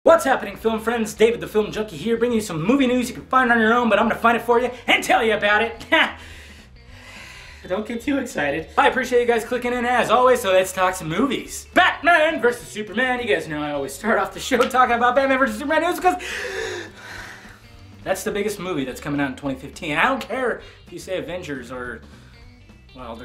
What's happening, film friends? David the Film Junkie here, bringing you some movie news you can find on your own, but I'm gonna find it for you and tell you about it. Don't get too excited. I appreciate you guys clicking in as always, so let's talk some movies. Batman vs. Superman. You guys know I always start off the show talking about Batman vs. Superman news because that's the biggest movie that's coming out in 2015. I don't care if you say Avengers or, well,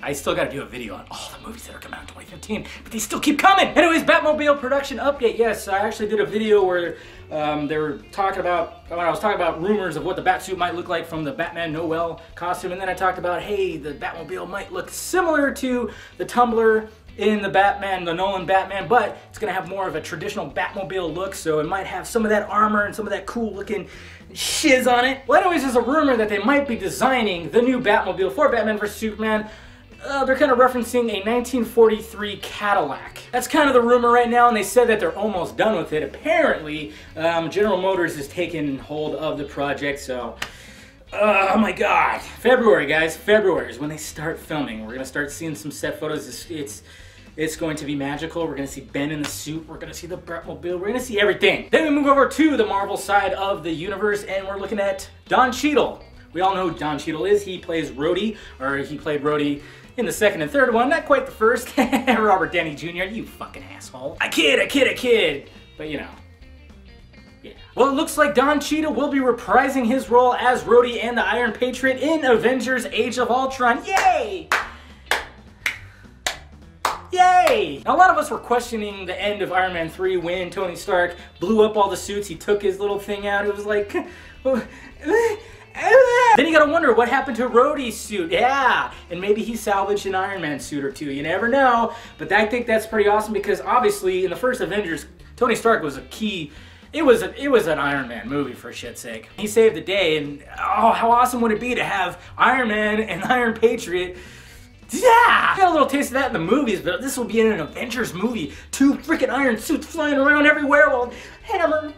I still gotta do a video on all the movies that are coming out in 2015, but they still keep coming! Anyways, Batmobile production update. Yes, I actually did a video where they were talking about, when I was talking about rumors of what the Batsuit might look like from the Batman Noel costume, and then I talked about, hey, the Batmobile might look similar to the Tumbler in the Batman, the Nolan Batman, but it's gonna have more of a traditional Batmobile look, so it might have some of that armor and some of that cool looking shiz on it. Well, anyways, there's a rumor that they might be designing the new Batmobile for Batman vs. Superman. They're kind of referencing a 1943 Cadillac. That's kind of the rumor right now, and they said that they're almost done with it. Apparently, General Motors has taken hold of the project, so... oh my god. February, guys. February is when they start filming. We're going to start seeing some set photos. It's going to be magical. We're going to see Ben in the suit. We're going to see the Batmobile. We're going to see everything. Then we move over to the Marvel side of the universe, and we're looking at Don Cheadle. We all know who Don Cheadle is. He plays Rhodey, or he played Rhodey in the second and third one, not quite the first. Robert Downey Jr., you fucking asshole. I kid. But you know, yeah. Well, it looks like Don Cheadle will be reprising his role as Rhodey and the Iron Patriot in Avengers Age of Ultron. Yay! Yay! Now, a lot of us were questioning the end of Iron Man 3 when Tony Stark blew up all the suits. He took his little thing out. It was like... Then you gotta wonder what happened to Rhodey's suit. Yeah, and maybe he salvaged an Iron Man suit or two. You never know. But I think that's pretty awesome because obviously in the first Avengers, Tony Stark was a key. It was an Iron Man movie, for shit's sake. He saved the day, and oh, how awesome would it be to have Iron Man and Iron Patriot? Yeah! I got a little taste of that in the movies, but this will be in an Avengers movie. Two freaking iron suits flying around everywhere while Hammer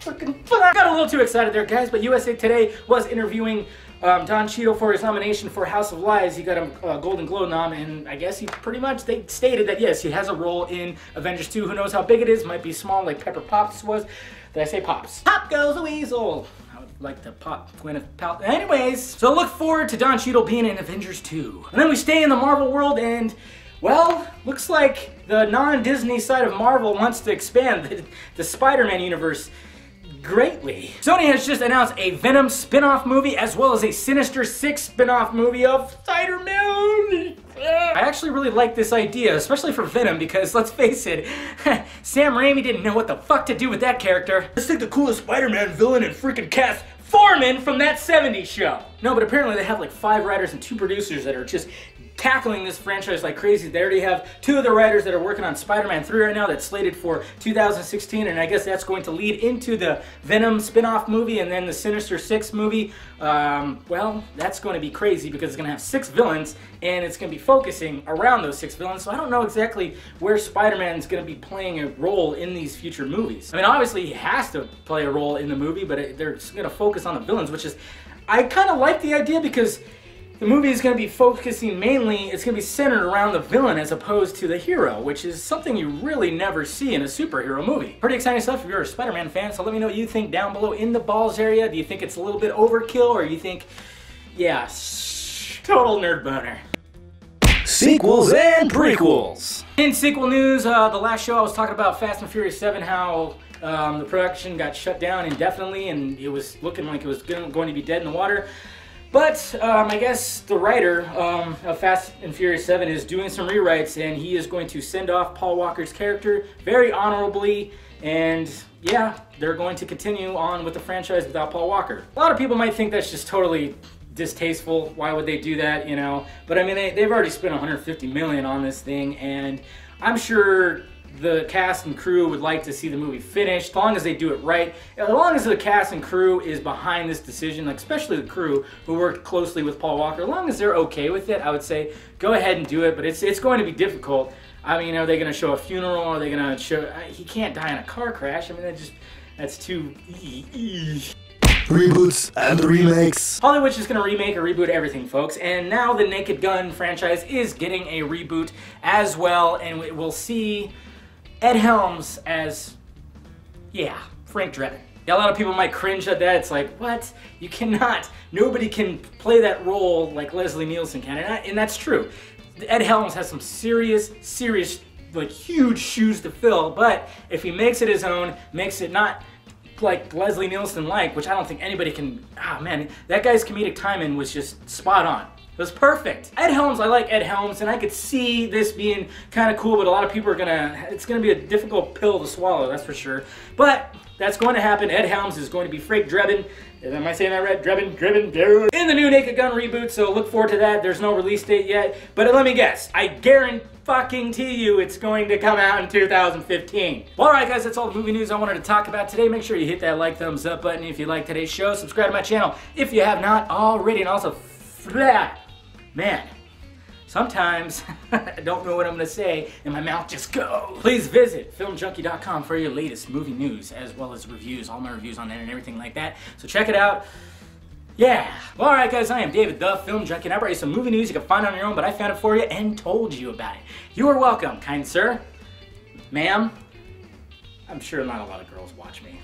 I got a little too excited there, guys, but USA Today was interviewing Don Cheadle for his nomination for House of Lies. He got a Golden Globe nom, and I guess they stated that, yes, he has a role in Avengers 2. Who knows how big it is? Might be small like Pepper Potts was. Did I say Pops? Pop goes the weasel. I would like to pop Gwyneth Paltrow. Anyways, so look forward to Don Cheadle being in Avengers 2. And then we stay in the Marvel world, and well, looks like the non-Disney side of Marvel wants to expand the Spider-Man universe greatly. Sony has just announced a Venom spin-off movie as well as a Sinister Six spin-off movie of Spider-Man. I actually really like this idea, especially for Venom, because let's face it, Sam Raimi didn't know what the fuck to do with that character. Let's take the coolest Spider-Man villain and freaking cast Foreman from that 70s show. No, but apparently they have like 5 writers and 2 producers that are just tackling this franchise like crazy. They already have 2 of the writers that are working on Spider-Man 3 right now that's slated for 2016, and I guess that's going to lead into the Venom spin-off movie and then the Sinister Six movie. Well, that's going to be crazy because it's going to have 6 villains and it's going to be focusing around those 6 villains, so I don't know exactly where Spider-Man is going to be playing a role in these future movies. I mean, obviously he has to play a role in the movie, but they're going to focus on the villains, which is, I kind of like the idea because the movie is going to be focusing mainly, it's going to be centered around the villain as opposed to the hero, which is something you really never see in a superhero movie. Pretty exciting stuff if you're a Spider-Man fan, so let me know what you think down below in the balls area. Do you think it's a little bit overkill, or you think, yeah, total nerd boner? Sequels and prequels. In sequel news, the last show I was talking about Fast and Furious 7, how the production got shut down indefinitely and it was looking like it was going to be dead in the water. But I guess the writer of Fast and Furious 7 is doing some rewrites, and he is going to send off Paul Walker's character very honorably, and yeah, they're going to continue on with the franchise without Paul Walker. A lot of people might think that's just totally distasteful. Why would they do that, you know? But I mean, they've already spent $150 million on this thing, and I'm sure the cast and crew would like to see the movie finished, as long as they do it right. As long as the cast and crew is behind this decision, like especially the crew who worked closely with Paul Walker, as long as they're okay with it, I would say go ahead and do it, but it's going to be difficult. I mean, are they going to show a funeral? Are they going to show... He can't die in a car crash. I mean, that's too... reboots and remakes. Hollywood's just gonna remake or reboot everything, folks, and now the Naked Gun franchise is getting a reboot as well, and we'll see Ed Helms as, yeah, Frank Drebin. Yeah, a lot of people might cringe at that. It's like, what? You cannot. Nobody can play that role like Leslie Nielsen can, and that's true. Ed Helms has some serious, like huge shoes to fill, but if he makes it his own, makes it not like Leslie Nielsen which I don't think anybody can, man, that guy's comedic timing was just spot on. It was perfect. Ed Helms, I like Ed Helms, and I could see this being kind of cool, but a lot of people are it's gonna be a difficult pill to swallow, that's for sure. But that's going to happen. Ed Helms is going to be Frank Drebin. Am I saying that right? Drebin, in the new Naked Gun reboot, so look forward to that. There's no release date yet, but let me guess. I guarantee you it's going to come out in 2015. Well, alright guys, that's all the movie news I wanted to talk about today. Make sure you hit that like, thumbs up button if you like today's show. Subscribe to my channel if you have not already, and also, man, sometimes I don't know what I'm going to say and my mouth just goes. Please visit filmjunkie.com for your latest movie news as well as reviews, all my reviews on there and everything like that. So check it out. Yeah. Well, alright guys, I am David the Film Junkie, and I brought you some movie news you can find on your own, but I found it for you and told you about it. You are welcome, kind sir. Ma'am. I'm sure not a lot of girls watch me.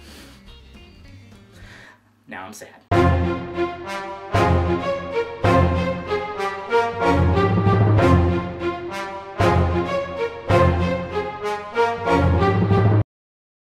Now I'm sad.